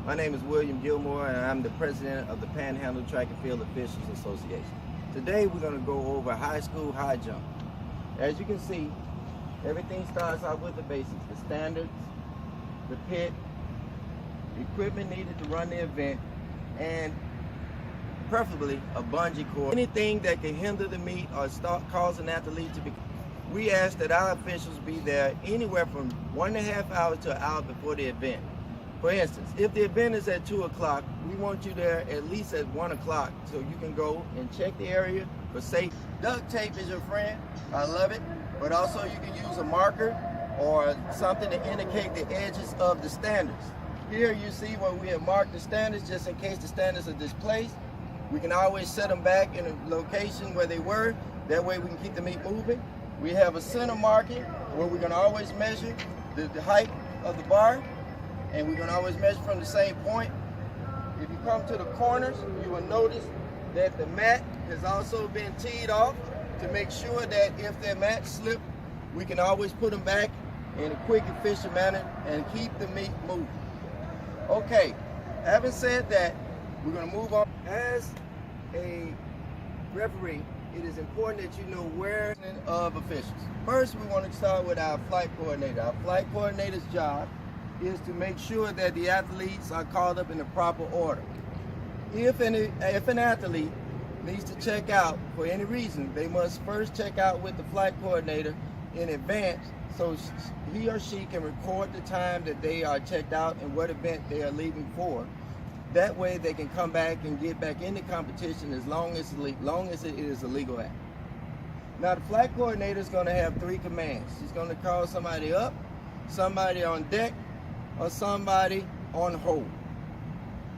My name is William Gilmore, and I'm the president of the Panhandle Track and Field Officials Association. Today we're going to go over high school high jump. As you can see, everything starts out with the basics, the standards, the pit, the equipment needed to run the event, and preferably a bungee cord. Anything that can hinder the meet or cause an athlete to be. We ask that our officials be there anywhere from 1.5 hours to an hour before the event. For instance, if the event is at 2 o'clock, we want you there at least at 1 o'clock so you can go and check the area for safety. Duct tape is your friend. I love it. But also you can use a marker or something to indicate the edges of the standards. Here you see where we have marked the standards just in case the standards are displaced. We can always set them back in a location where they were. That way we can keep the meet moving. We have a center marking where we're going to always measure the height of the bar, and we're going to always measure from the same point. If you come to the corners, you will notice that the mat has also been teed off to make sure that if their mat slip, we can always put them back in a quick, efficient manner and keep the meet moving. Okay, having said that, we're going to move on. As a referee, it is important that you know where of officials. First, we want to start with our flight coordinator. Our flight coordinator's job is to make sure that the athletes are called up in the proper order. If an athlete needs to check out for any reason, they must first check out with the flight coordinator in advance so he or she can record the time that they are checked out and what event they are leaving for. That way they can come back and get back into competition as long as it is a legal act. Now the flight coordinator is going to have 3 commands. She's going to call somebody up, somebody on deck, or somebody on hold.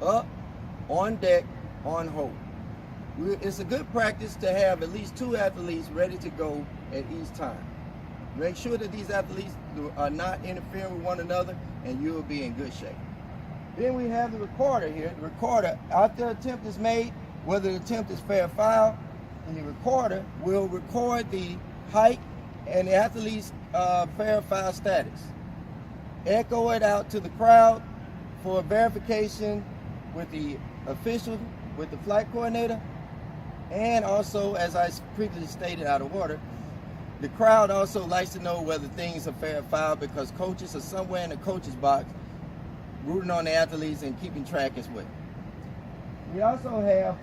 Up, on deck, on hold. It's a good practice to have at least 2 athletes ready to go at each time. Make sure that these athletes are not interfering with one another and you'll be in good shape. Then we have the recorder here. The recorder, after the attempt is made, whether the attempt is fair or foul, the recorder will record the height and the athlete's fair or foul status. Echo it out to the crowd for verification with the official, with the flight coordinator, and also, as I previously stated out of order, the crowd also likes to know whether things are fair or foul because coaches are somewhere in the coach's box rooting on the athletes and keeping track as well. We also have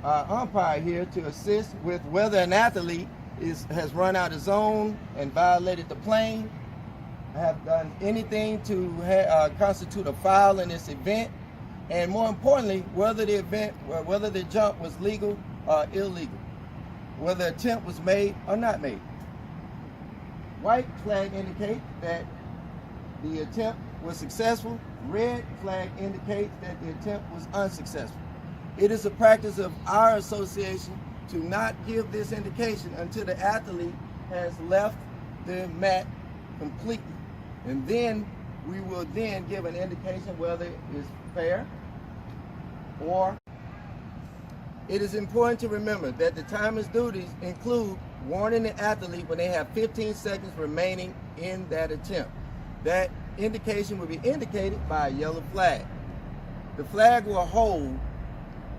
our umpire here to assist with whether an athlete has run out of zone and violated the plane, have done anything to constitute a foul in this event, and more importantly, whether the jump was legal or illegal, whether the attempt was made or not made. White flag indicates that the attempt was successful. Red flag indicates that the attempt was unsuccessful. It is a practice of our association to not give this indication until the athlete has left the mat completely. And then we will then give an indication whether it's fair or. It is important to remember that the timer's duties include warning the athlete when they have 15 seconds remaining in that attempt. That indication will be indicated by a yellow flag. The flag will hold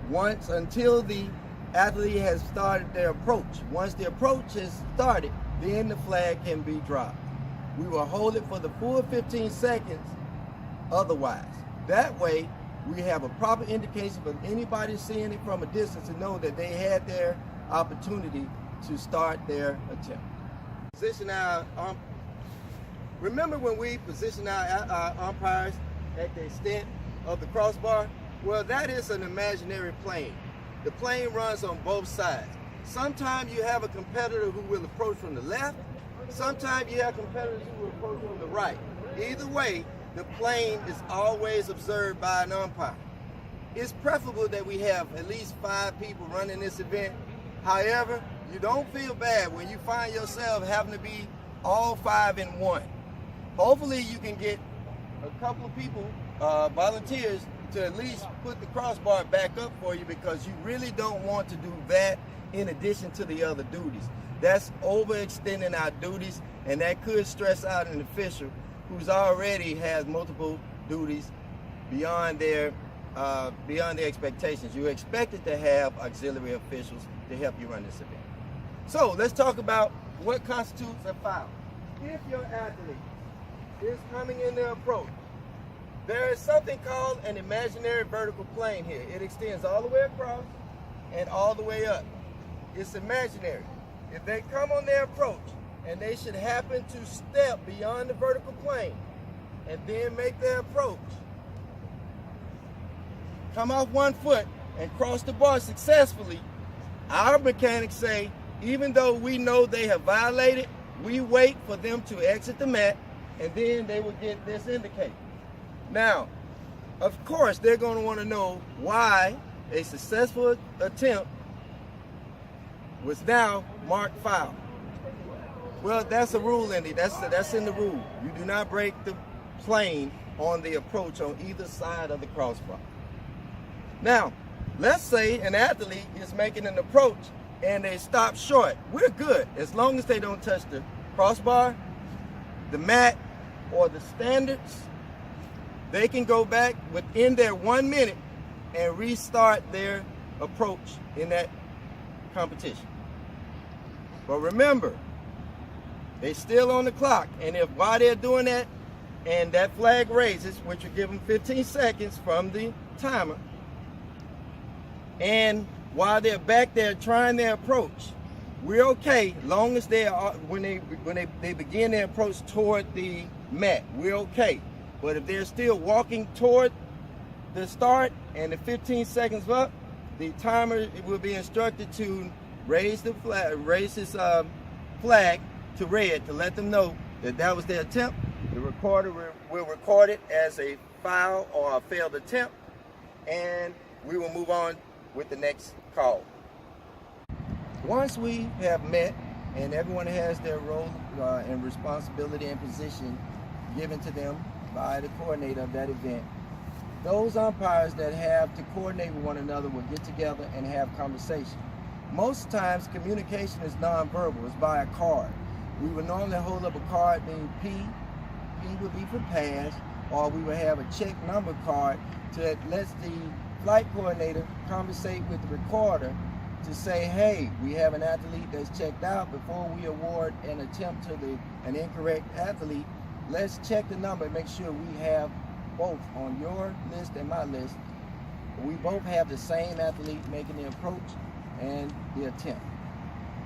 once until the athlete has started their approach. Once the approach has started, then the flag can be dropped. We will hold it for the full 15 seconds otherwise. That way, we have a proper indication for anybody seeing it from a distance to know that they had their opportunity to start their attempt. Position our remember when we position our umpires at the extent of the crossbar? Well, that is an imaginary plane. The plane runs on both sides. Sometimes you have a competitor who will approach from the left. Sometimes you have competitors who will approach from the right. Either way, the plane is always observed by an umpire. It's preferable that we have at least 5 people running this event. However, you don't feel bad when you find yourself having to be all 5 in one. Hopefully you can get a couple of people, volunteers, to at least put the crossbar back up for you because you really don't want to do that in addition to the other duties. That's overextending our duties, and that could stress out an official who's already has multiple duties beyond their expectations. You're expected to have auxiliary officials to help you run this event. So let's talk about what constitutes a foul. If your athlete is coming in the approach, there is something called an imaginary vertical plane here. It extends all the way across and all the way up. It's imaginary. If they come on their approach and they should happen to step beyond the vertical plane and then make their approach, come off one foot and cross the bar successfully, our mechanics say, even though we know they have violated, we wait for them to exit the mat, and then they will get this indicator. Now, of course, they're going to want to know why a successful attempt was now marked foul. Well, that's a rule, Indy. That's in the rule. You do not break the plane on the approach on either side of the crossbar. Now, let's say an athlete is making an approach and they stop short. We're good as long as they don't touch the crossbar, the mat, or the standards. They can go back within their 1 minute and restart their approach in that competition. But remember, they're still on the clock, and if while they're doing that and that flag raises, which will give them 15 seconds from the timer, and while they're back there trying their approach, we're okay, long as they are when they begin their approach toward the mat, we're okay. But if they're still walking toward the start and the 15 seconds up, the timer will be instructed to raise the flag, raise his flag to red to let them know that that was their attempt. The recorder will record it as a foul or a failed attempt, and we will move on with the next call. Once we have met and everyone has their role and responsibility and position given to them by the coordinator of that event, those umpires that have to coordinate with one another will get together and have conversation. Most times communication is nonverbal, it's by a card. We would normally hold up a card named P would be for pass, or we would have a check number card that lets the flight coordinator conversate with the recorder to say, hey, we have an athlete that's checked out. Before we award an attempt to an incorrect athlete, let's check the number and make sure we have both on your list and my list. We both have the same athlete making the approach and the attempt.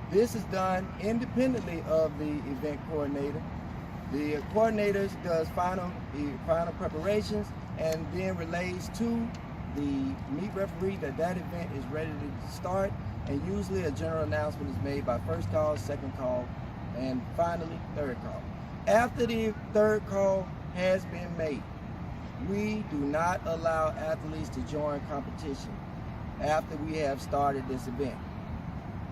This is done independently of the event coordinator. The coordinator does final preparations and then relays to the meet referee that event is ready to start, and usually a general announcement is made by first call, second call, and finally third call. After the third call has been made, we do not allow athletes to join competition after we have started this event.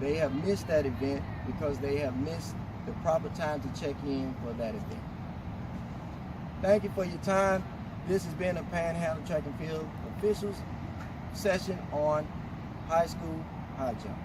They have missed that event because they have missed the proper time to check in for that event. Thank you for your time. This has been a Panhandle Track and Field officials session on high school high jump.